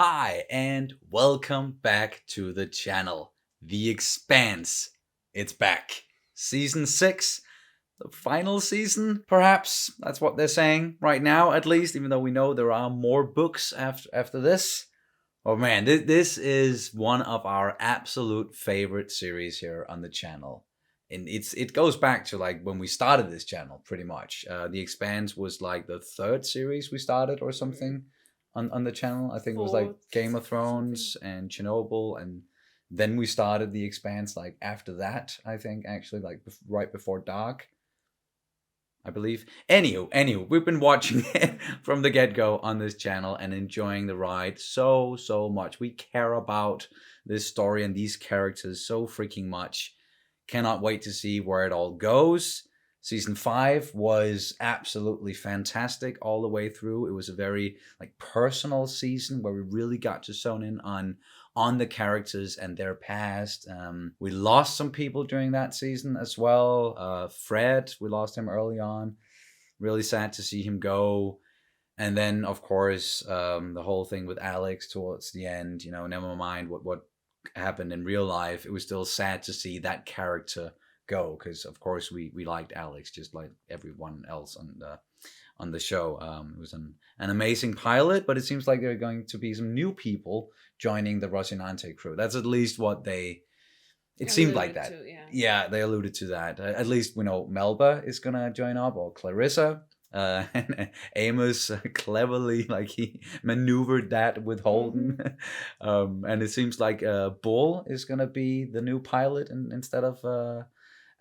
Hi, and welcome back to the channel. The Expanse. It's back. Season 6, the final season, perhaps. That's what they're saying right now, at least, even though we know there are more books after this. Oh man, this is one of our absolute favorite series here on the channel. And it goes back to like when we started this channel, pretty much. The Expanse was like the third series we started or something on the channel. I think it was like Fourth Game of something. Thrones and Chernobyl, and then we started the Expanse like after that. I think actually like right before Dark, I believe. Anywho, we've been watching it from the get go on this channel and enjoying the ride so much. We care about this story and these characters so freaking much. Cannot wait to see where it all goes. Season 5 was absolutely fantastic all the way through. It was a very like personal season where we really got to zone in on the characters and their past. We lost some people during that season as well. Fred, we lost him early on. Really sad to see him go. And then, of course, the whole thing with Alex towards the end. Never mind what happened in real life. It was still sad to see that character go because, of course, we liked Alex just like everyone else on the show. It was an amazing pilot, but it seems like there are going to be some new people joining the Rocinante crew. That's at least what it seemed like Alluded that. to, yeah. Yeah, they alluded to that. At least we know Melba is gonna join up, or Clarissa. And Amos cleverly, like he maneuvered that with Holden, Mm-hmm. and it seems like Bull is gonna be the new pilot instead of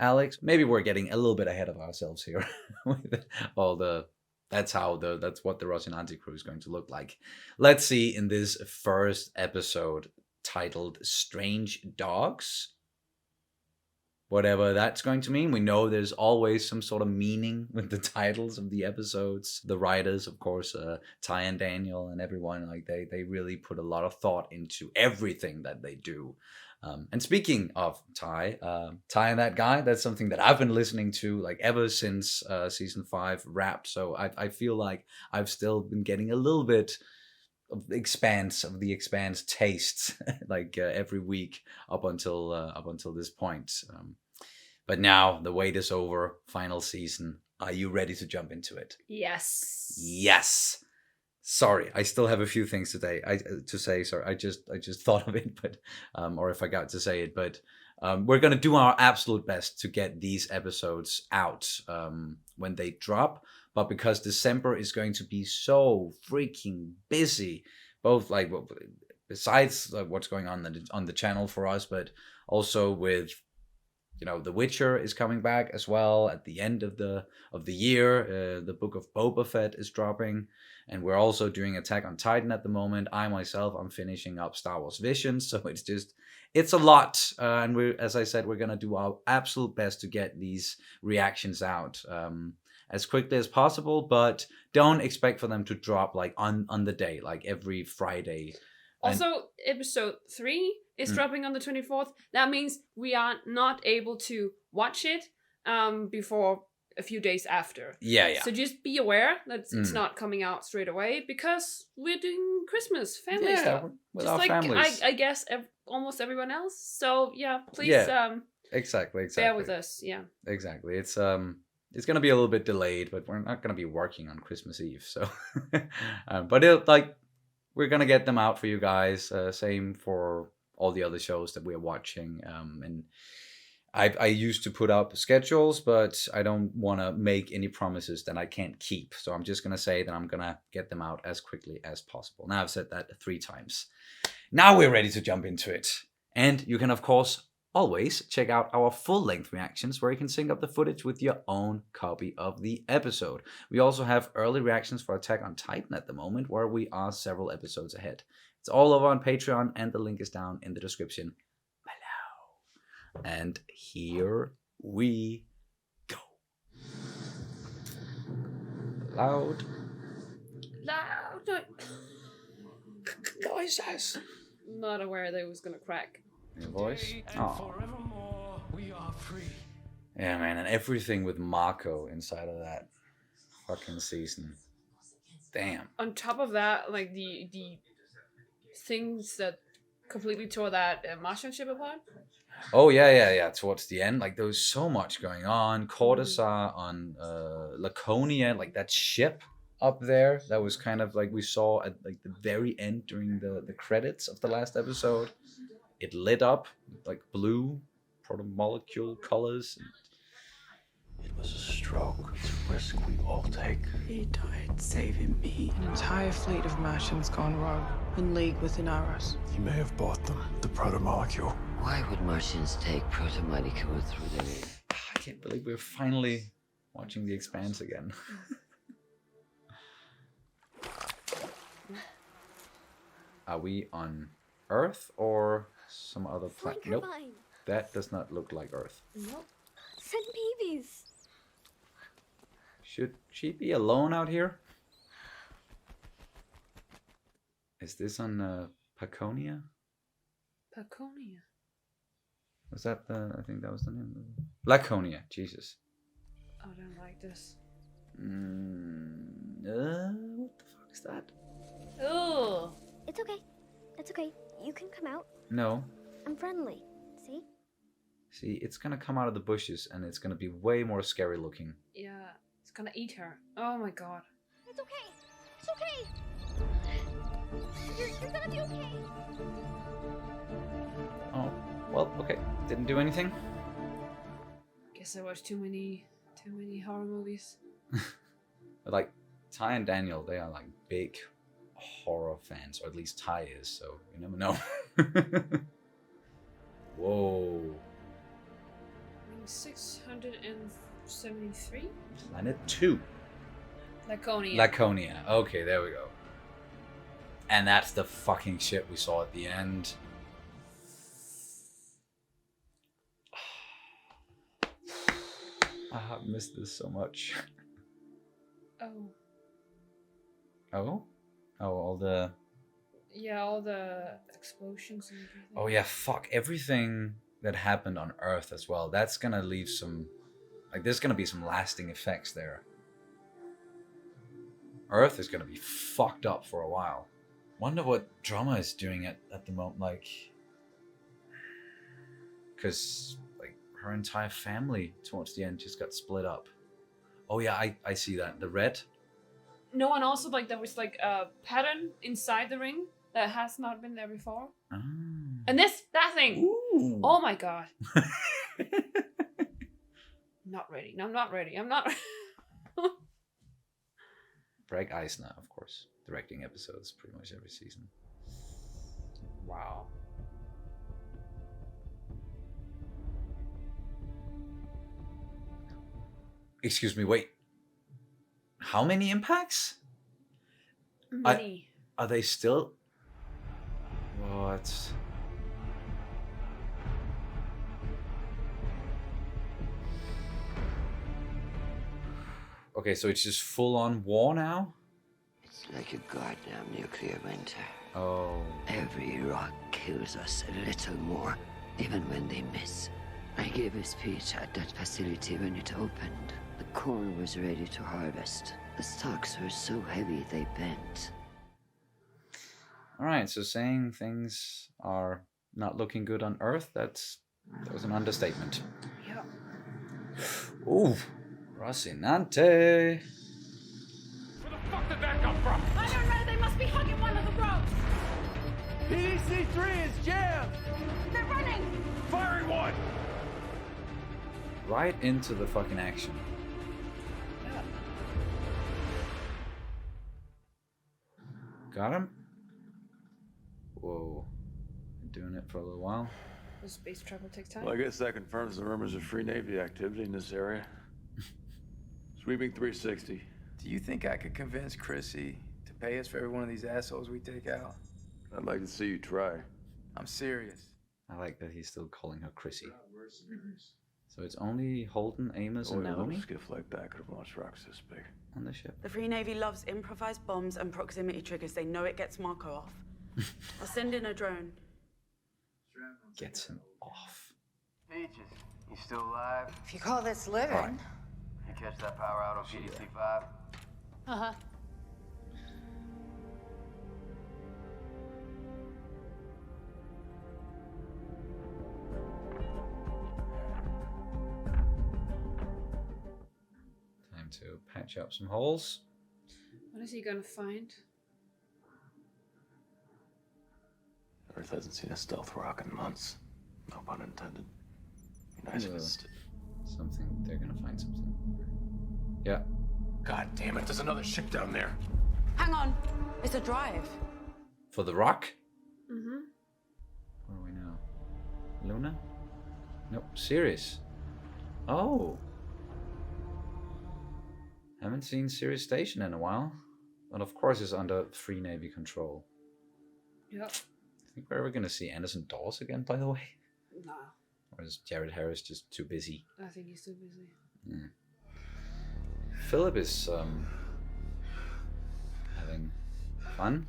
Alex. Maybe we're getting a little bit ahead of ourselves here with all the. That's what the Rocinante crew is going to look like. Let's see in this first episode titled "Strange Dogs." Whatever that's going to mean. We know there's always some sort of meaning with the titles of the episodes. The writers, of course, Ty and Daniel and everyone, like they really put a lot of thought into everything that they do. And speaking of Ty and that guy, that's something that I've been listening to like ever since season 5 wrapped. So I feel like I've still been getting a little bit of the expanse tastes like every week up until this point. But now the wait is over. Final season. Are you ready to jump into it? Yes. Yes. Sorry, I still have a few things today. To say. Sorry, I just thought of it, but or if I got to say it, but we're gonna do our absolute best to get these episodes out when they drop. But because December is going to be so freaking busy, both like besides what's going on the channel for us, but also with The Witcher is coming back as well at the end of the year. The book of Boba Fett is dropping, and we're also doing Attack on Titan at the moment. I myself, I'm finishing up Star Wars Visions, so it's a lot. And as I said, we're gonna do our absolute best to get these reactions out as quickly as possible, but don't expect for them to drop like on the day, like every Friday. And Also, episode 3 is mm, dropping on the 24th. That means we are not able to watch it before a few days after. yeah. So just be aware that it's Mm. not coming out straight away because we're doing Christmas family Yeah, stuff. with Just our like families. I guess almost everyone else. So yeah, please Yeah, exactly, bear exactly, with us. Yeah. exactly. It's gonna be a little bit delayed, but we're not gonna be working on Christmas Eve, so. But we're gonna get them out for you guys. Same for all the other shows that we're watching. And I used to put up schedules, but I don't want to make any promises that I can't keep. So I'm just gonna say that I'm gonna get them out as quickly as possible. Now I've said that 3 times. Now we're ready to jump into it. And you can, of course, always check out our full length reactions where you can sync up the footage with your own copy of the episode. We also have early reactions for Attack on Titan at the moment, where we are several episodes ahead. It's all over on Patreon, and the link is down in the description below. And here we go. Loud Loud. noises. Not aware that it was gonna crack. Your voice? Oh. Yeah, man, and everything with Marco inside of that fucking season. Damn. On top of that, like the things that completely tore that Martian ship apart. Oh yeah. Towards the end, like there was so much going on. Cortazar on Laconia, like that ship up there. That was kind of like we saw at like the very end during the credits of the last episode. It lit up like blue proto-molecule colors. It was a stroke. It's a risk we all take. He died saving me. An entire fleet of Martians gone rogue, in league with Inaros. You may have bought them, the proto-molecule. Why would Martians take proto-molecule through their veins? I can't believe we're finally watching The Expanse again. Are we on Earth or some other planet? Nope. That does not look like Earth. Nope. Send babies. Should she be alone out here? Is this on Paconia? Paconia. Was that the? I think that was the name. Laconia. Jesus. I don't like this. What the fuck is that? Oh. It's okay. It's okay. You can come out. No. I'm friendly. See? See, it's gonna come out of the bushes, and it's gonna be way more scary looking. Yeah, it's gonna eat her. Oh my god. It's okay. It's okay. You're gonna be okay. Oh, well, okay. Didn't do anything. Guess I watched too many horror movies. But like Ty and Daniel, they are like big horror fans, or at least Ty is. So you never know. Whoa. 673? Planet 2. Laconia. Laconia. Okay, there we go. And that's the fucking shit we saw at the end. I have missed this so much. Oh. Oh? Oh, all the... Yeah, all the explosions and everything. Oh yeah, fuck. Everything that happened on Earth as well. That's gonna leave some... Like, there's gonna be some lasting effects there. Earth is gonna be fucked up for a while. Wonder what Drama is doing at the moment, like... Because, like, her entire family towards the end just got split up. Oh yeah, I see that. The red? No, and also, like, there was, like, a pattern inside the ring that has not been there before. Ah. And that thing! Ooh. Oh my god. Not ready. No, I'm not ready. I'm not... Greg Eisner, of course, directing episodes pretty much every season. Wow. Excuse me, wait. How many impacts? Many. Are they still... What? Okay, so it's just full-on war now? It's like a goddamn nuclear winter. Oh. Every rock kills us a little more, even when they miss. I gave a speech at that facility when it opened. The corn was ready to harvest. The stalks were so heavy they bent. Alright, so saying things are not looking good on Earth, that was an understatement. Yeah. Ooh, Rocinante. Where the fuck did that come from? I don't know, they must be hugging one of the ropes. PDC-3 is jammed! They're running! Firing one! Right into the fucking action. Yeah. Got him? Whoa. Been doing it for a little while. The space travel takes time. Well, I guess that confirms the rumors of free Navy activity in this area. Sweeping 360. Do you think I could convince Chrissy to pay us for every one of these assholes we take out? I'd like to see you try. I'm serious. I like that he's still calling her Chrissy. So it's only Holden, Amos, and Only a little Naomi skiff like that could have launched rocks this big. on the ship. The Free Navy loves improvised bombs and proximity triggers. They know it gets Marco off. I'll send in a drone. Gets him off. Peaches, you still alive? If you call this living. Right. You catch that power out on PDC-5? Uh-huh. patch up some holes. What is he gonna find? Earth hasn't seen a stealth rock in months. No pun intended. Be nice if it's Something. They're gonna find something. Yeah. God damn it, there's another ship down there. Hang on. It's a drive. For the rock? Mm-hmm. Where are we now? Luna? Nope. Sirius. Oh. Haven't seen Sirius Station in a while. But of course it's under Free Navy control. Yep. I think we're ever going to see Anderson Dawes again, by the way. Nah. Or is Jared Harris just too busy? I think he's too busy. Yeah. Philip is having fun.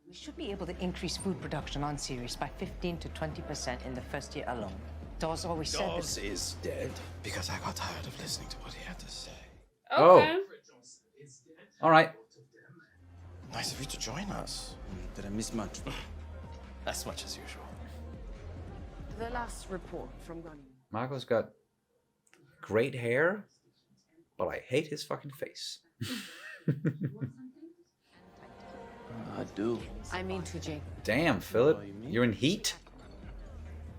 We should be able to increase food production on Sirius by 15 to 20% in the first year alone. Dawes always said Dawes is dead because I got tired of listening to what he had to say. Okay. All right. Nice of you to join us. Did I miss much? As much as usual. The last report from Gunny. Marco's got great hair, but I hate his fucking face. I do. I mean to, Jake. Damn, Philip. You're in heat?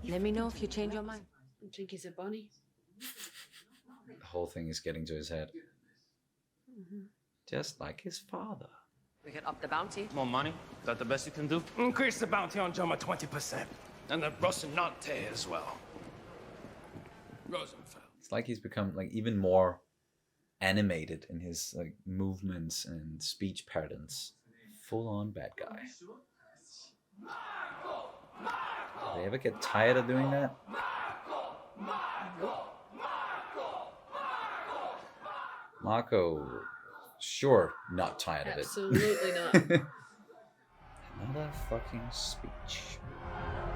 Let me know if you change your mind. I think he's a bunny. The whole thing is getting to his head. Just like his father. We can up the bounty. More money? Is that the best you can do? Increase the bounty on Joma 20%. And the Rocinante as well. Rosenfeld. It's like he's become like even more animated in his like movements and speech patterns. Full on bad guy. Do they ever get tired of doing that? Marco, sure, not tired of it. Absolutely not. Another fucking speech.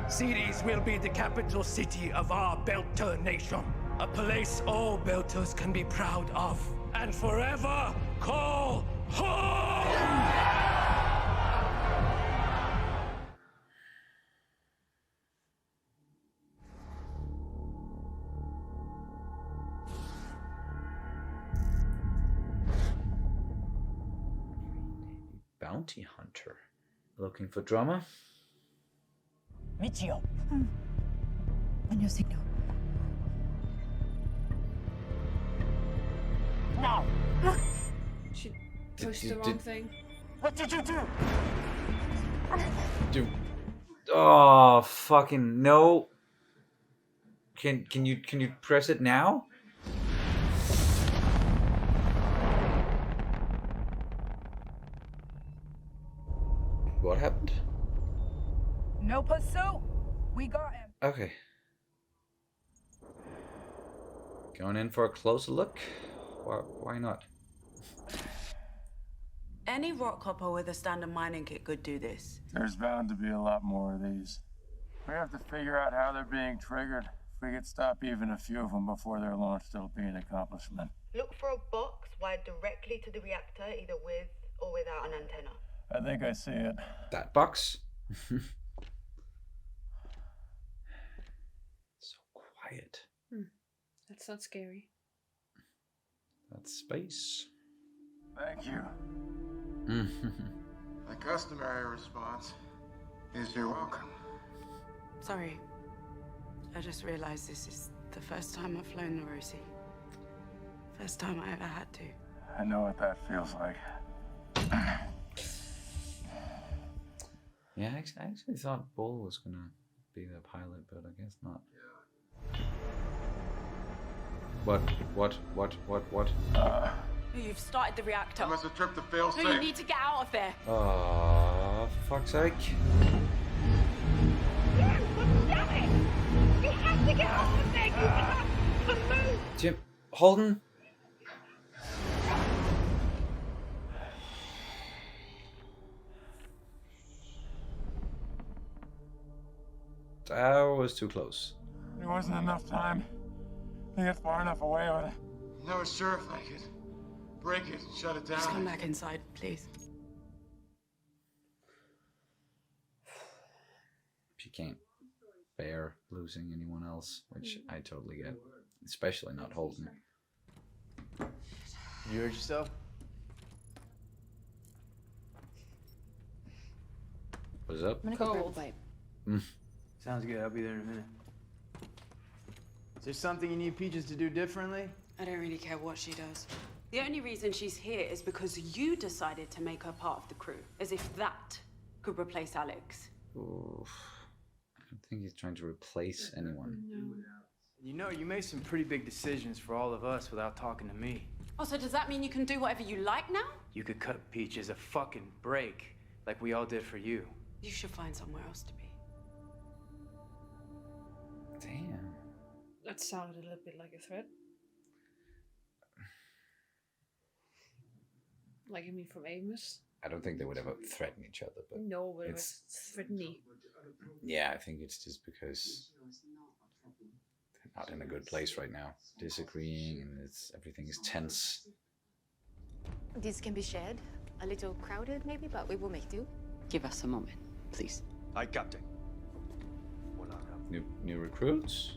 Ceres will be the capital city of our Belter nation. A place all Belters can be proud of. And forever call home! Bounty hunter. Looking for drama? Michio. On your signal. Now! She pushed the wrong thing. What did you do? Dude. Oh, fucking no. Can you press it now? What happened? No pursuit. We got him. Okay. Going in for a closer look? Why not? Any rock hopper with a standard mining kit could do this. There's bound to be a lot more of these. We have to figure out how they're being triggered. If we could stop even a few of them before they're launched, it'll be an accomplishment. Look for a box wired directly to the reactor, either with or without an antenna. I think I see it. That box? So quiet. That's not scary. That's space. Thank you. The customary response is you're welcome. Sorry. I just realized this is the first time I've flown the Rosie. First time I ever had to. I know what that feels like. Yeah, I actually thought Bull was gonna be the pilot, but I guess not. What? You've started the reactor. I must have tripped the fail-safe. No, you need to get out of there. Oh, for fuck's sake. Stop it! You have to get off of there! You have to move! Jim, Holden? That was too close. There wasn't enough time to get far enough away with it. Never sure if I could break it and shut it down. Just come back inside, please. She can't bear losing anyone else, which I totally get. Especially not Holden. You hurt yourself? What's up? I'm gonna go grab a bite. Sounds good. I'll be there in a minute. Is there something you need Peaches to do differently? I don't really care what she does. The only reason she's here is because you decided to make her part of the crew, as if that could replace Alex. Oof. I don't think he's trying to replace anyone. You know, you made some pretty big decisions for all of us without talking to me. Oh, so does that mean you can do whatever you like now? You could cut Peaches a fucking break, like we all did for you. You should find somewhere else to be. Damn. That sounded a little bit like a threat. Like you mean from Amos? I don't think they would ever threaten each other, but No, but it it's was threatening. yeah, I think it's just because they're not in a good place right now, disagreeing, and everything is tense. This can be shared. A little crowded, maybe, but we will make do. Give us a moment, please. Aye, Captain. New recruits.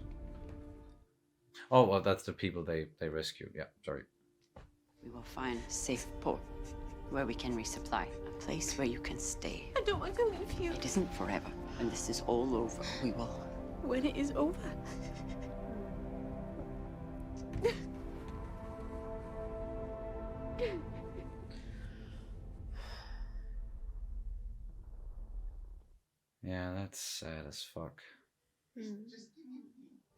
Oh well, that's the people they rescued. Yeah, sorry. We will find a safe port where we can resupply. A place where you can stay. I don't want to leave you. It isn't forever. When this is all over, we will. When it is over. Yeah, that's sad as fuck.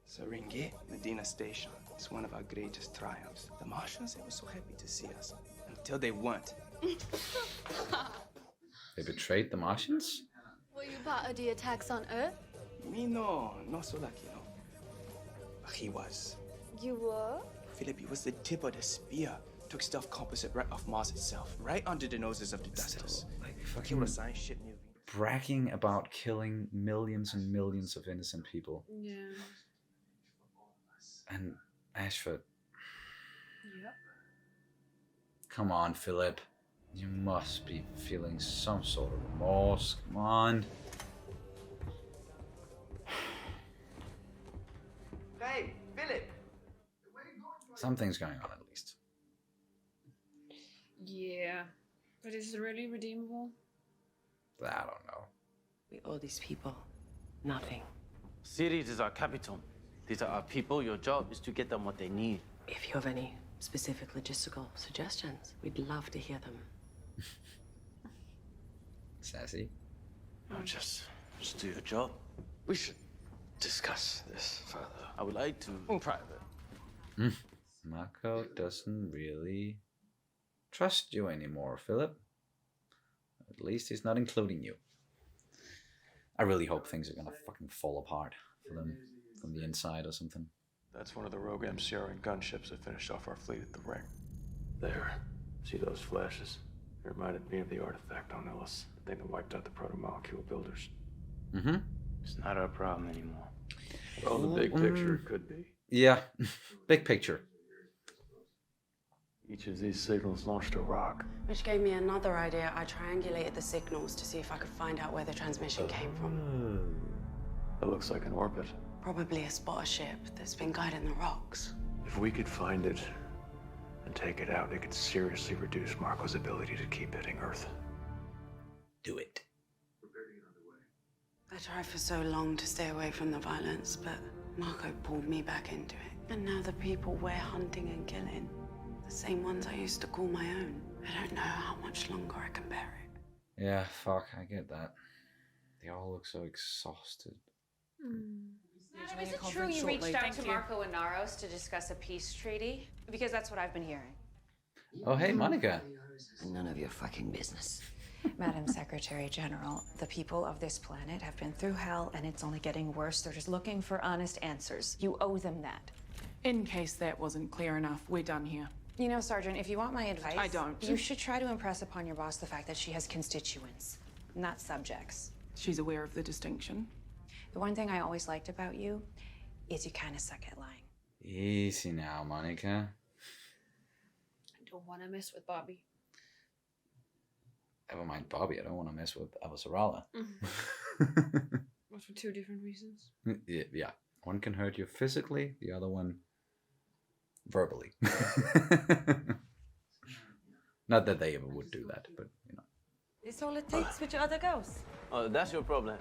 Serengeti, Medina Station. It's one of our greatest triumphs. The Martians, they were so happy to see us. Until they weren't. They betrayed the Martians? Were you part of the attacks on Earth? Me no, not so lucky, no. But he was. You were? Philip, he was the tip of the spear. Took stealth composite right off Mars itself, right under the noses of the dusters. Like Killed fucking a science ship near bragging about killing millions and millions of innocent people. Yeah. And Ashford, Yep. come on, Philip. You must be feeling some sort of remorse. Come on. Hey, Philip! Something's going on at least. Yeah. But is it really redeemable? I don't know. We owe these people nothing. Ceres is our capital. These are our people. Your job is to get them what they need. If you have any specific logistical suggestions, we'd love to hear them. Sassy. No, just do your job. We should discuss this further. I would like to in private. Marco doesn't really trust you anymore, Philip. At least he's not including you. I really hope things are gonna fucking fall apart for them from the inside or something. That's one of the rogue MCR gunships that finished off our fleet at the ring. There. See those flashes? It reminded me of the artifact on Ellis, the thing that wiped out the proto-molecule builders. Mm-hmm. It's not our problem anymore. Well, the big picture could be. Yeah, big picture. Each of these signals launched a rock. Which gave me another idea. I triangulated the signals to see if I could find out where the transmission came from. It looks like an orbit. Probably a spotter ship that's been guiding the rocks. If we could find it and take it out, it could seriously reduce Marco's ability to keep hitting Earth. Do it. I tried for so long to stay away from the violence, but Marco pulled me back into it. And now the people we're hunting and killing, the same ones I used to call my own. I don't know how much longer I can bear it. Yeah, fuck, I get that. They all look so exhausted. Madam, is it true you reached out to Marco and Naros to discuss a peace treaty? Because that's what I've been hearing. Oh, hey, Monica. None of your fucking business. Madam Secretary General, the people of this planet have been through hell and it's only getting worse. They're just looking for honest answers. You owe them that. In case that wasn't clear enough, we're done here. You know, Sergeant, if you want my advice, I don't. You should try to impress upon your boss the fact that she has constituents, not subjects. She's aware of the distinction. The one thing I always liked about you is you kind of suck at lying. Easy now, Monica. I don't want to mess with Bobby. Never mind Bobby, I don't want to mess with Avasarala. But for two different reasons. Yeah, one can hurt you physically, the other one verbally. Not that they ever would do that, but you know. This all it takes with your other girls. Oh, that's your problem.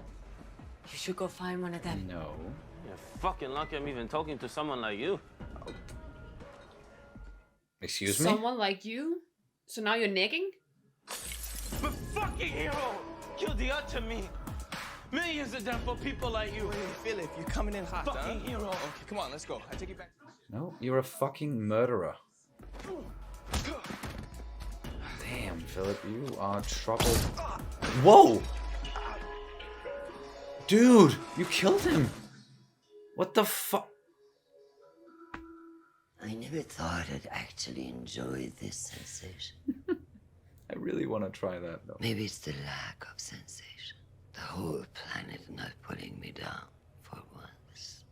You should go find one of them. No. You're fucking lucky I'm even talking to someone like you. Excuse me? Someone like you? So now you're negging? But fucking hero! Kill the odds of me! Millions of them for people like you! Hey, Philip, you're coming in hot, Fucking hero! Okay, come on, let's go. I take you back. No, you're a fucking murderer. Damn, Philip, you are trouble. Whoa! Dude, you killed him! What the fuck? I never thought I'd actually enjoy this sensation. I really want to try that, though. Maybe it's the lack of sensation. The whole planet not pulling me down for once.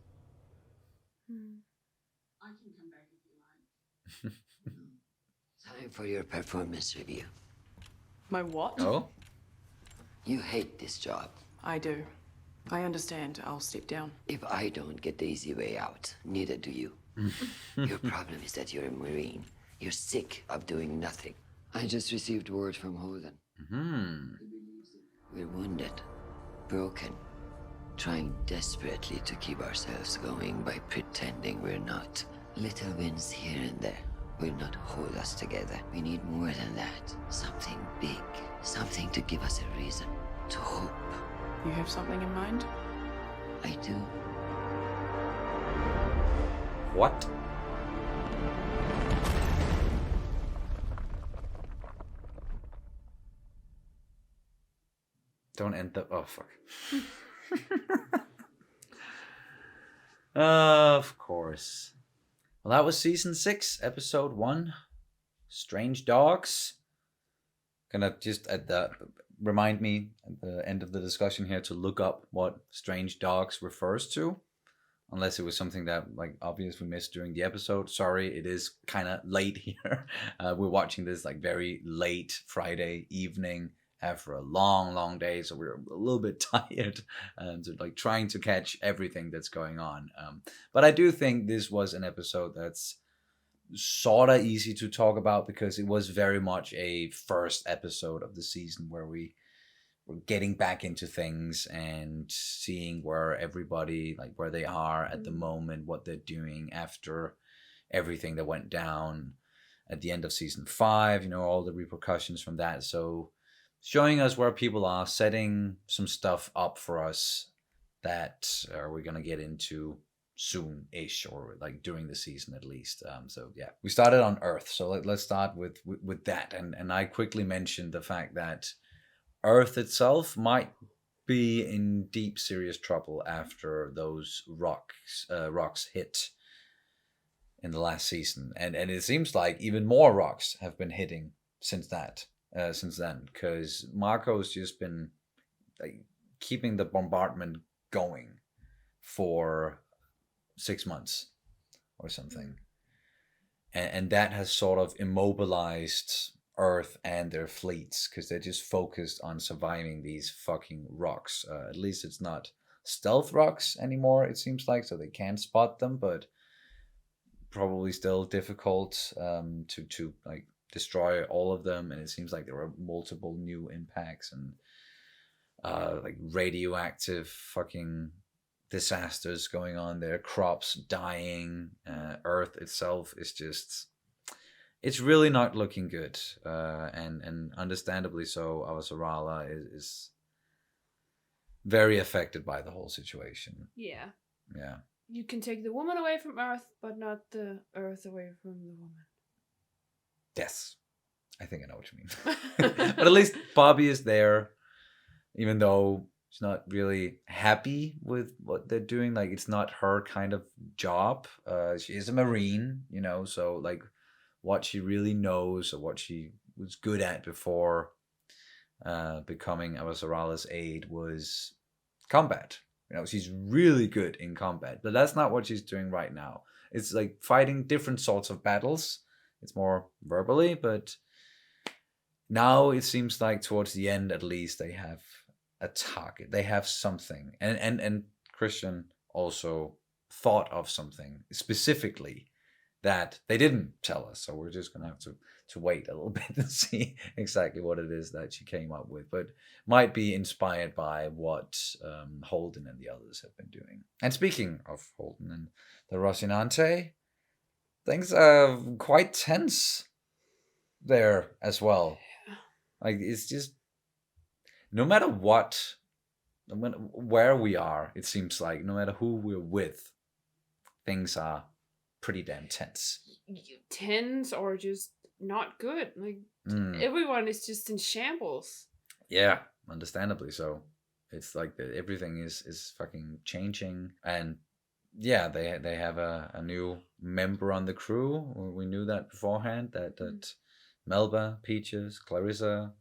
I can come back if you like. Time for your performance review. My what? Oh? You hate this job. I do. I understand. I'll step down. If I don't get the easy way out, neither do you. Your problem is that you're a Marine. You're sick of doing nothing. I just received word from Holden. We're wounded, broken, trying desperately to keep ourselves going by pretending we're not. Little wins here and there will not hold us together. We need more than that. Something big. Something to give us a reason to hope. You have something in mind? I do. What? Don't end the... Oh, fuck. Of course. Well, that was season 6, episode 1. Strange Dogs. Gonna just remind me at the end of the discussion here to look up what Strange Dogs refers to. Unless it was something that, like, obviously we missed during the episode. Sorry, it is kind of late here. We're watching this, like, very late Friday evening after a long, long day. So we're a little bit tired and like trying to catch everything that's going on. But I do think this was an episode that's sort of easy to talk about because it was very much a first episode of the season where we're getting back into things and seeing where everybody, like where they are at the moment, what they're doing after everything that went down at the end of season 5, you know, all the repercussions from that. So showing us where people are, setting some stuff up for us that we're going to get into soon-ish, or like during the season at least. So yeah, we started on Earth. So let's start with that. And I quickly mentioned the fact that Earth itself might be in deep, serious trouble after those rocks hit in the last season, and it seems like even more rocks have been hitting since then, because Marco's just been like keeping the bombardment going for 6 months or something, and that has sort of immobilized Earth and their fleets because they're just focused on surviving these fucking rocks. At least it's not stealth rocks anymore, it seems like, so they can spot them, but probably still difficult to like destroy all of them. And it seems like there are multiple new impacts and like radioactive fucking disasters going on there, crops dying, Earth itself is just, it's really not looking good, and understandably so. Avasarala is very affected by the whole situation. Yeah. Yeah. You can take the woman away from Earth, but not the Earth away from the woman. Yes. I think I know what you mean. But at least Bobby is there, even though she's not really happy with what they're doing. Like, it's not her kind of job. She is a Marine, you know, so like what she really knows or what she was good at before becoming Avasarala's aide was combat. You know, she's really good in combat, but that's not what she's doing right now. It's like fighting different sorts of battles. It's more verbally, but now it seems like towards the end, at least, they have a target. They have something. And Christian also thought of something specifically that they didn't tell us. So we're just gonna have to wait a little bit and see exactly what it is that she came up with, but might be inspired by what Holden and the others have been doing. And speaking of Holden and the Rocinante, things are quite tense there as well. Like, it's just, no matter what, where we are, it seems like, no matter who we're with, things are pretty damn tense. Tense or just not good. Like, everyone is just in shambles. Yeah, understandably so. It's like everything is fucking changing. And yeah, they have a new member on the crew. We knew that beforehand, that Melba, Peaches, Clarissa,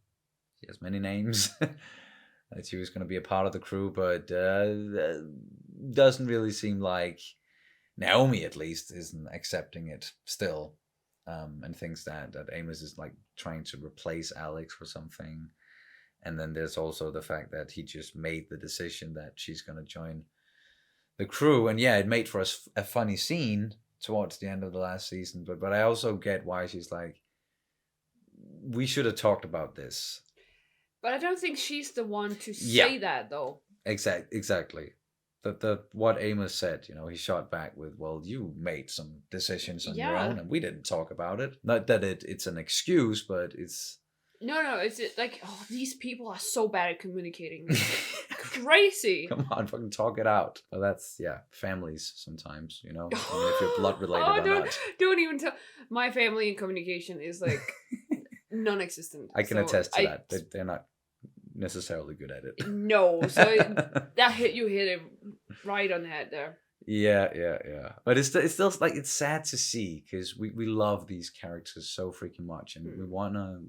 she has many names, that she was going to be a part of the crew, but doesn't really seem like Naomi, at least, isn't accepting it still, and thinks that Amos is like trying to replace Alex or something. And then there's also the fact that he just made the decision that she's going to join the crew. And yeah, it made for us a funny scene towards the end of the last season, but I also get why she's like, we should have talked about this. But I don't think she's the one to say that, though. Exactly. The what Amos said, he shot back with, well, you made some decisions on your own, and we didn't talk about it. Not that it's an excuse, but it's... No, it's like, oh, these people are so bad at communicating. Crazy. Come on, fucking talk it out. Well, that's, families sometimes, I mean, if you're blood related or not. Don't even tell. My family in communication is like non-existent. I can attest to that. They're not necessarily good at it. No, so you hit it right on the head there. Yeah. But it's still like, it's sad to see, because we love these characters so freaking much, and we wanna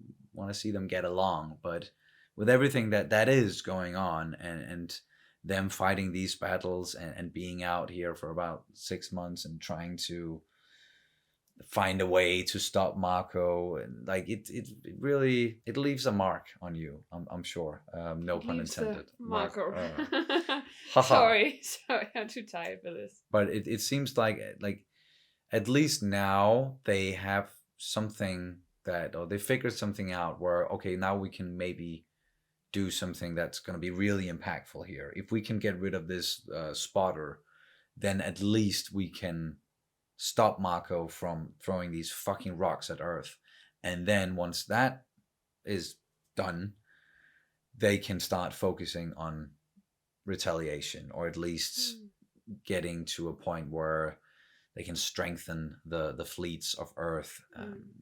see them get along. But with everything that is going on, and them fighting these battles, and being out here for about 6 months and trying to find a way to stop Marco, and like it really leaves a mark on you. I'm sure. No pun intended. Marco. Haha. Sorry, I'm too tired for this. But it seems like at least now they have something or they figured something out where, okay, now we can maybe do something that's going to be really impactful here. If we can get rid of this spotter, then at least we can stop Marco from throwing these fucking rocks at Earth. And then once that is done, they can start focusing on retaliation, or at least getting to a point where they can strengthen the fleets of Earth.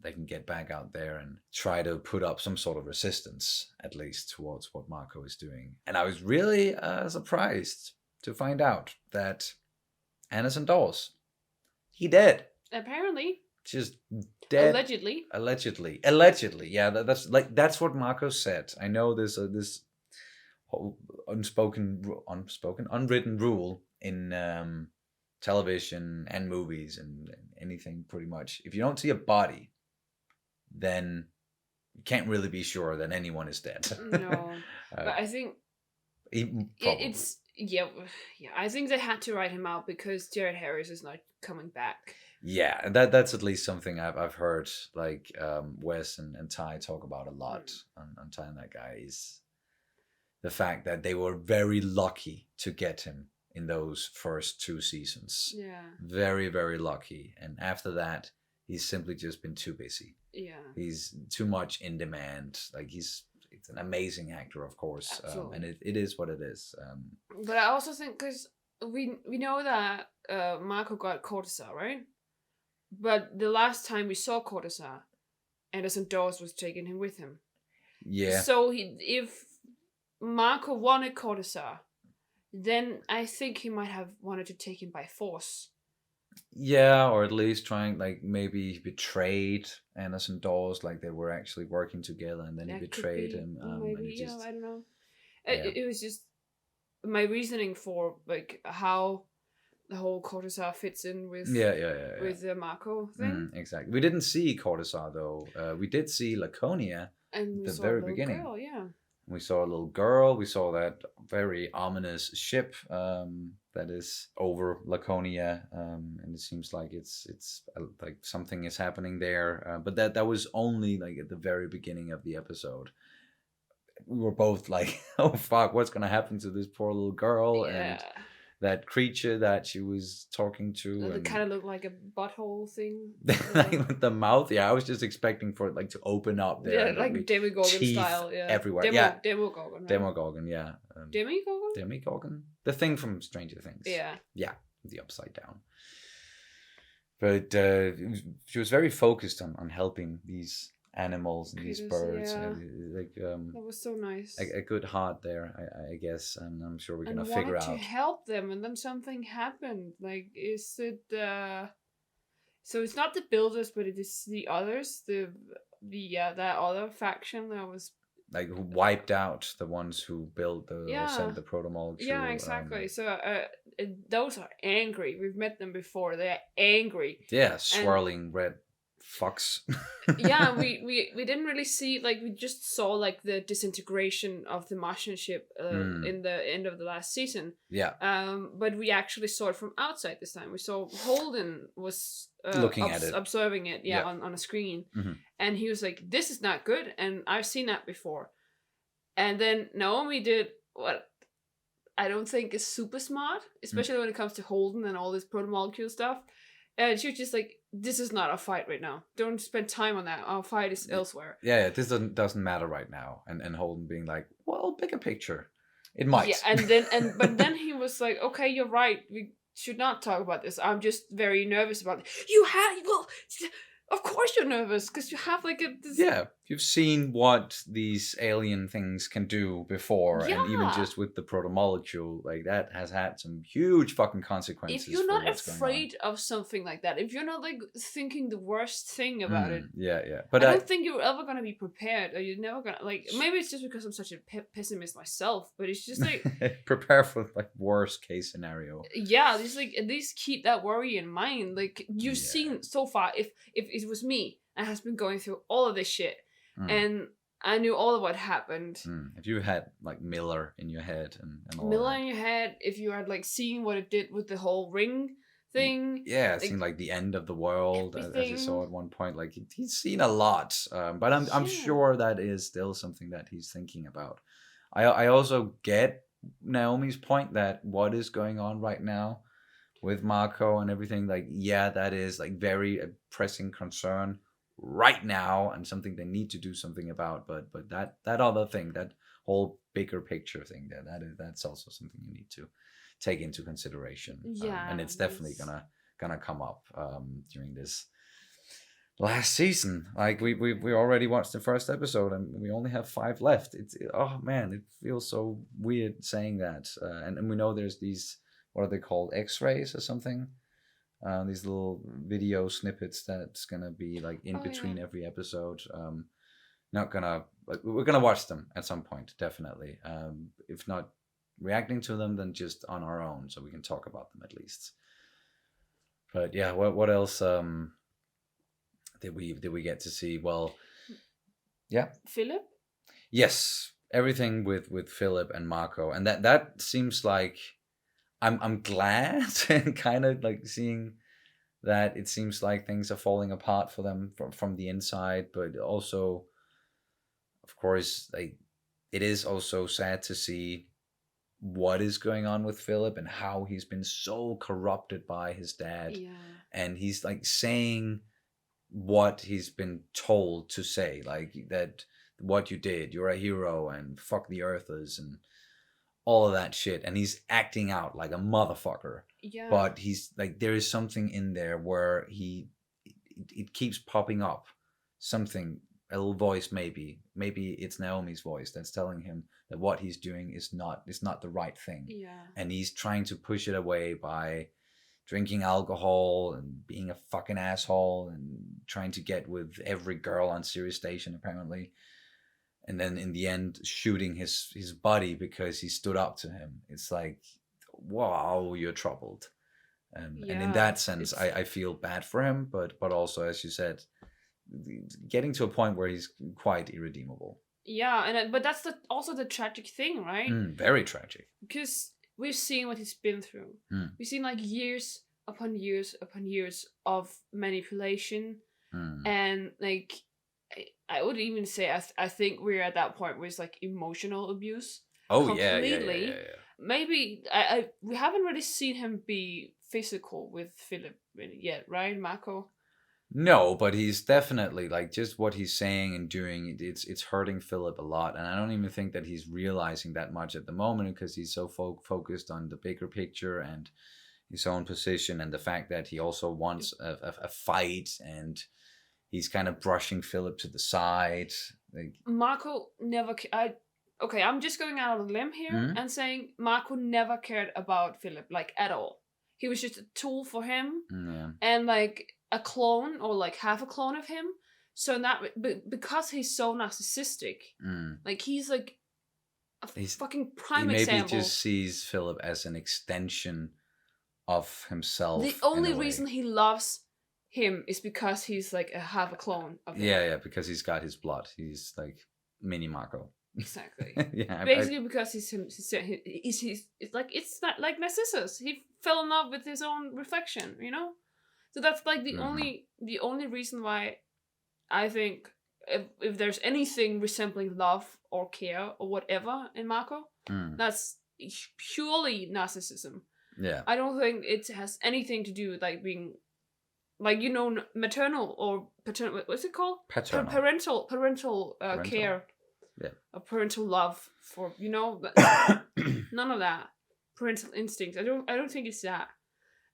They can get back out there and try to put up some sort of resistance, at least, towards what Marco is doing. And I was really surprised to find out that Anderson Dawes, he dead. Apparently. Just dead. Allegedly. Yeah, that's what Marco said. I know there's this whole unwritten rule in television and movies and anything, pretty much. If you don't see a body, then you can't really be sure that anyone is dead. No, but I think it's I think they had to write him out because Jared Harris is not coming back. Yeah, that's at least something I've heard, like Wes and Ty talk about a lot on Ty and that guy, is the fact that they were very lucky to get him in those first 2 seasons. Yeah. Very, very lucky. And after that, he's simply just been too busy. Yeah. He's too much in demand. Like, it's an amazing actor, of course. And it is what it is. But I also think, because we know that Marco got Cortazar, right? But the last time we saw Cortazar, Anderson Dawes was taking him with him. Yeah. So if Marco wanted Cortazar, then I think he might have wanted to take him by force. Yeah, or at least trying, like, maybe he betrayed Anderson Dawes, like they were actually working together, and then he betrayed him. Maybe, I don't know. It was just my reasoning for, like, how the whole Cortazar fits in with with the Marco thing. Exactly. We didn't see Cortazar, though. We did see Laconia and at the very beginning. Girl, yeah. We saw a little girl. We saw that very ominous ship that is over Laconia, and it seems like it's like something is happening there. But that was only like at the very beginning of the episode. We were both like, "Oh fuck, what's gonna happen to this poor little girl?" And that creature that she was talking to. It kind of looked like a butthole thing. Like with the mouth. Yeah, I was just expecting for it like to open up there. Yeah, and like Demogorgon style. Yeah, everywhere. Demogorgon. Right? Demogorgon. Yeah. Demogorgon. Demogorgon. The thing from Stranger Things. Yeah. Yeah, the upside down. But she was very focused on helping these animals and these birds. Yeah. Like that was so nice. A good heart there, I guess, and I'm sure we're gonna and figure wanted out. to help them, and then something happened. Like, is it? So it's not the builders, but it is the others. That other faction that was Like who wiped out the ones who built or sent the proto-molecule. Yeah, exactly. So those are angry. We've met them before. They're angry. Yeah, swirling red fucks. Yeah, we didn't really see, like, we just saw like the disintegration of the Martian ship in the end of the last season. Yeah. But we actually saw it from outside this time. We saw Holden was looking at it, observing it, on a screen, and he was like, "This is not good," and I've seen that before. And then Naomi did what I don't think is super smart, especially when it comes to Holden and all this proto-molecule stuff. And she was just like, "This is not a fight right now. Don't spend time on that. Our fight is elsewhere." Yeah, this doesn't matter right now. And Holden being like, "Well, bigger picture, it might." Yeah, but then he was like, "Okay, you're right. We should not talk about this. I'm just very nervous about it." Of course you're nervous because you have like Yeah, you've seen what these alien things can do before, and even just with the proto-molecule, like that has had some huge fucking consequences. If you're not afraid of something like that, if you're not like thinking the worst thing about it, but I don't think you're ever gonna be prepared, or you're never gonna like. Maybe it's just because I'm such a pessimist myself, but it's just like prepare for like worst case scenario. Yeah, just like at least keep that worry in mind. Like you've seen so far, if it was me and has been going through all of this shit, and I knew all of what happened. If you had like Miller in your head and all Miller in your head, if you had like seen what it did with the whole ring thing. Yeah, it seemed like the end of the world, as you saw at one point. Like he's seen a lot, but I'm sure that is still something that he's thinking about. I also get Naomi's point that what is going on right now with Marco and everything, like, yeah, that is like very pressing concern right now and something they need to do something about. But that other thing, that whole bigger picture thing, that's also something you need to take into consideration. And it's definitely gonna come up during this last season. Like we already watched the first episode and we only have 5 left. Oh man, it feels so weird saying that. And we know there's these, what are they called, X-rays or something? These little video snippets that's gonna be like in between every episode. We're gonna watch them at some point, definitely. If not reacting to them, then just on our own, so we can talk about them at least. But yeah, what else did we get to see? Well, yeah, Philip. Yes, everything with Philip and Marco, and that seems like I'm glad and kind of like seeing that it seems like things are falling apart for them from the inside, but also, of course, like it is also sad to see what is going on with Philip and how he's been so corrupted by his dad, and he's like saying what he's been told to say, like that what you did, you're a hero and fuck the Earthers and all of that shit, and he's acting out like a motherfucker. But he's like, there is something in there where it keeps popping up, something, a little voice, maybe it's Naomi's voice that's telling him that what he's doing is not the right thing. And he's trying to push it away by drinking alcohol and being a fucking asshole and trying to get with every girl on Sirius Station apparently. And then in the end, shooting his buddy because he stood up to him. It's like, wow, you're troubled. And in that sense, I feel bad for him. But also, as you said, getting to a point where he's quite irredeemable. Yeah, but that's also the tragic thing, right? Very tragic. Because we've seen what he's been through. Mm. We've seen like years upon years upon years of manipulation, and like I would even say I think we're at that point where it's like emotional abuse. Oh completely. Yeah. Maybe we haven't really seen him be physical with Philip yet, right, Marco? No, but he's definitely like just what he's saying and doing. It's hurting Philip a lot, and I don't even think that he's realizing that much at the moment because he's so focused on the bigger picture and his own position and the fact that he also wants a fight, and he's kind of brushing Philip to the side. Like Marco never. I'm just going out on a limb here and saying Marco never cared about Philip like at all. He was just a tool for him, and like a clone or like half a clone of him. So that because he's so narcissistic, like he's like he's fucking prime example. He maybe just sees Philip as an extension of himself. The only reason he loves him is because he's like a half a clone of him. Yeah, because he's got his blood. He's like mini Marco. Exactly. Yeah, basically because he's it's not like Narcissus. He fell in love with his own reflection, you know. So that's like the only reason why I think if there's anything resembling love or care or whatever in Marco, that's purely narcissism. Yeah. I don't think it has anything to do with like being, like, you know, maternal or paternal. What's it called? Paternal. Parental care. Yeah. A parental love for, you know, none of that. Parental instincts. I don't think it's that.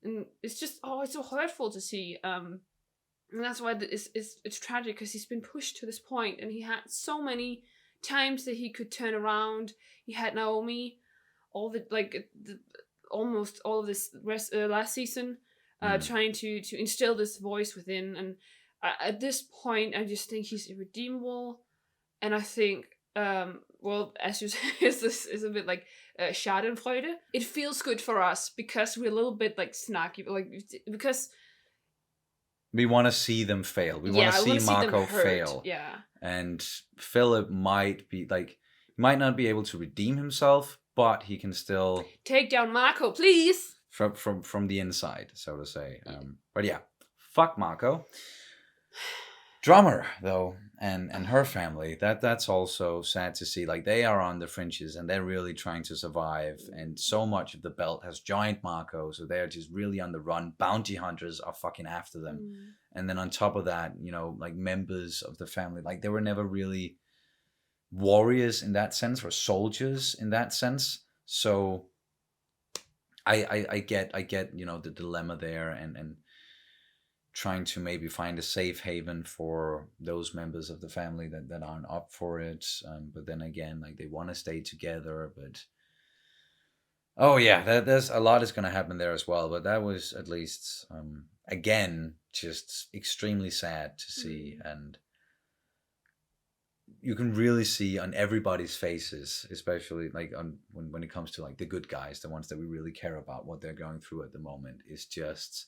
And it's just it's so hurtful to see. And that's why it's tragic because he's been pushed to this point, and he had so many times that he could turn around. He had Naomi, almost all of this last season, trying to instill this voice within. And at this point, I just think he's irredeemable. And I think, as you say, this is a bit like Schadenfreude. It feels good for us because we're a little bit like snarky, like because we want to see them fail. We want to see Marco fail. Yeah. And Philip might not be able to redeem himself, but he can still take down Marco, please. From the inside, so to say. But yeah, fuck Marco. Drummer though, and her family, that's also sad to see. Like, they are on the fringes and they're really trying to survive, and so much of the belt has joined Marco, so they're just really on the run. Bounty hunters are fucking after them. And then on top of that, you know, like members of the family, like they were never really warriors in that sense or soldiers in that sense. So I get, you know, the dilemma there, and trying to maybe find a safe haven for those members of the family that aren't up for it. But then again, like, they want to stay together, but there's a lot is going to happen there as well. But that was at least, again, just extremely sad to see. And you can really see on everybody's faces, especially like when it comes to like the good guys, the ones that we really care about, what they're going through at the moment is just,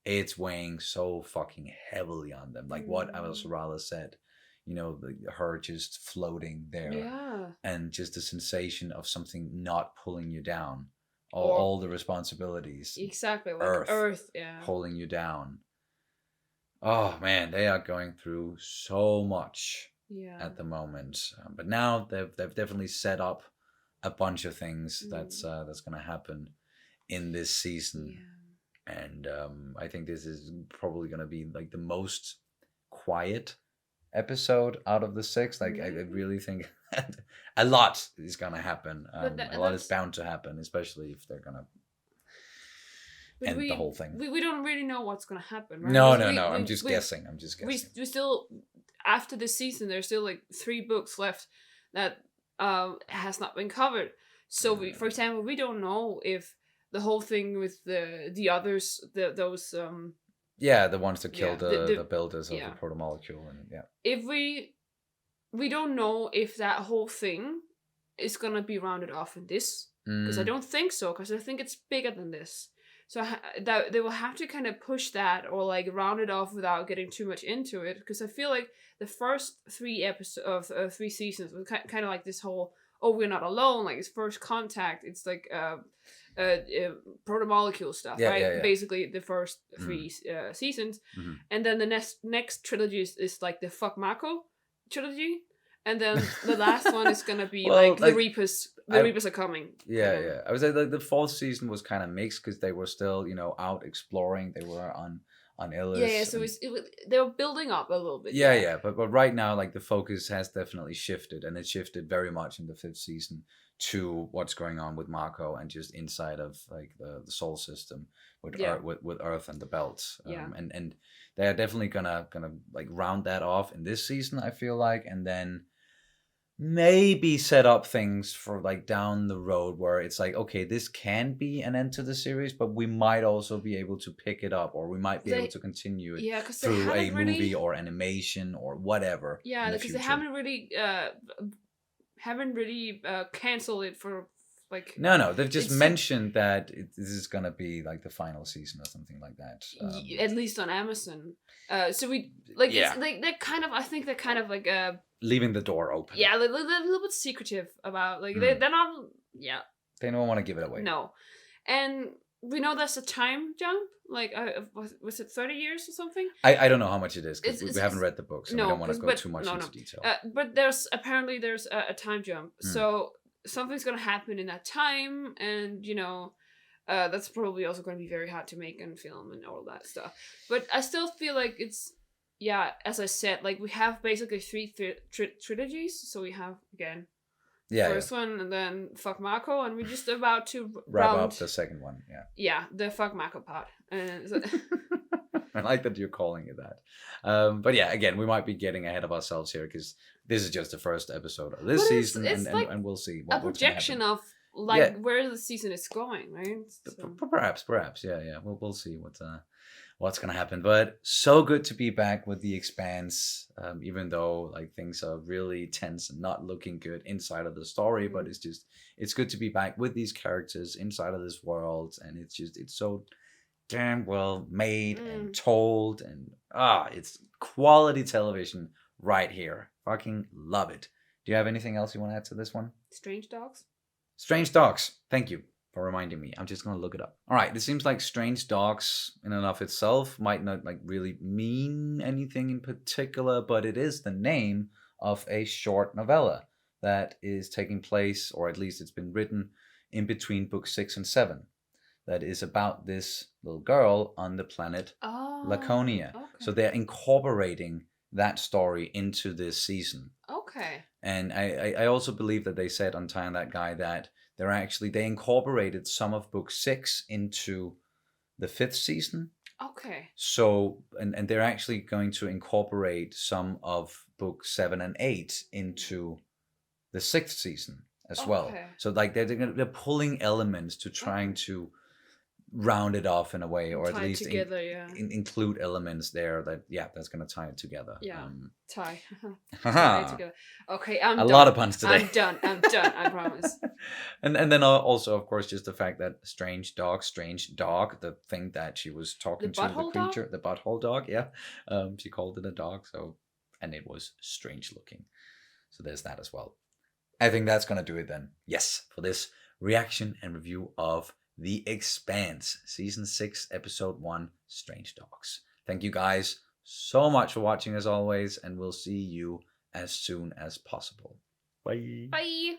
it's weighing so fucking heavily on them. Like what Avalsorala said, you know, her just floating there, and just the sensation of something not pulling you down, all the responsibilities, exactly, like Earth pulling you down. Oh man, they are going through so much at the moment, but now they've definitely set up a bunch of things that's going to happen in this season. And I think this is probably going to be like the most quiet episode out of the 6. Like, I really think a lot is going to happen. A lot is bound to happen, especially if they're going to end the whole thing. We don't really know what's going to happen, right? No. I'm just guessing. We still, after this season, there's still like 3 books left that has not been covered. So, for example, we don't know if the whole thing with the others, those the ones that killed the builders of the protomolecule, and if we don't know if that whole thing is gonna be rounded off in this, because I don't think so, because I think it's bigger than this. So that they will have to kind of push that or like round it off without getting too much into it, because I feel like the first 3 episodes of 3 seasons was kind of like this whole, oh, we're not alone, like it's first contact, it's like proto-molecule stuff, right? Yeah. Basically the first 3 seasons, and then the next trilogy is like the Fuck Mako trilogy, and then the last one is gonna be Well, like the Reapers. The Reapers are coming. Yeah. I would say the 4th season was kind of mixed because they were still, out exploring. They were on Illis. Yeah. So they were building up a little bit. Yeah. But right now, like the focus has definitely shifted, and it shifted very much in the 5th season to what's going on with Mako and just inside of like the Sol system with Earth and the belts. And they are definitely gonna like round that off in this season, I feel like, and then maybe set up things for like down the road where it's like, okay, this can be an end to the series, but we might also be able to pick it up, or we might be able to continue it through a movie or animation or whatever. Yeah, because they haven't really canceled it for like. No, they've just mentioned that this is gonna be like the final season or something like that. At least on Amazon. So we like it's like they're kind of, I think they're kind of like leaving the door open. Yeah, they're a little bit secretive about like they're not. Yeah. They don't want to give it away. No, and we know there's a time jump. Like, was it 30 years or something? I don't know how much it is because we haven't read the books, so we don't want to go too much into detail. But there's a time jump, so something's gonna happen in that time, and that's probably also gonna be very hard to make and film and all that stuff. But I still feel like it's, as I said, like we have basically 3 trilogies. So we have again. First one, and then Fuck Mako, and we're just about to wrap up the second one. Yeah, the Fuck Mako part. I like that you're calling it that. But yeah, again, we might be getting ahead of ourselves here because this is just the first episode of this season, and we'll see a projection of like where the season is going, right? So. Perhaps, yeah. We'll see what's gonna happen. But so good to be back with the Expanse, even though like things are really tense and not looking good inside of the story. But it's good to be back with these characters inside of this world, and it's so damn well made and told, and it's quality television right here. Fucking love it. Do you have anything else you want to add to this one? Strange Dogs. Thank you for reminding me. I'm just going to look it up. All right. It seems like Strange Dogs in and of itself might not like really mean anything in particular, but it is the name of a short novella that is taking place, or at least it's been written in between books 6 and 7. That is about this little girl on the planet Laconia. Okay. So they're incorporating that story into this season. Okay. And I also believe that they said on Tying That Guy that they incorporated some of book 6 into the 5th season. Okay. So and they're actually going to incorporate some of book 7 and 8 into the 6th season as well. So like they're pulling elements to trying to round it off in a way, or at least include elements there that's going to tie it together. Tie it together. Okay, I'm done. A lot of puns today. I'm done, I promise. And then also, of course, just the fact that strange dog, the thing that she was talking to, the creature, the butthole dog, she called it a dog, so, and it was strange looking. So there's that as well. I think that's going to do it then. Yes, for this reaction and review of The Expanse, Season 6, Episode 1, Strange Dogs. Thank you guys so much for watching as always, and we'll see you as soon as possible. Bye. Bye.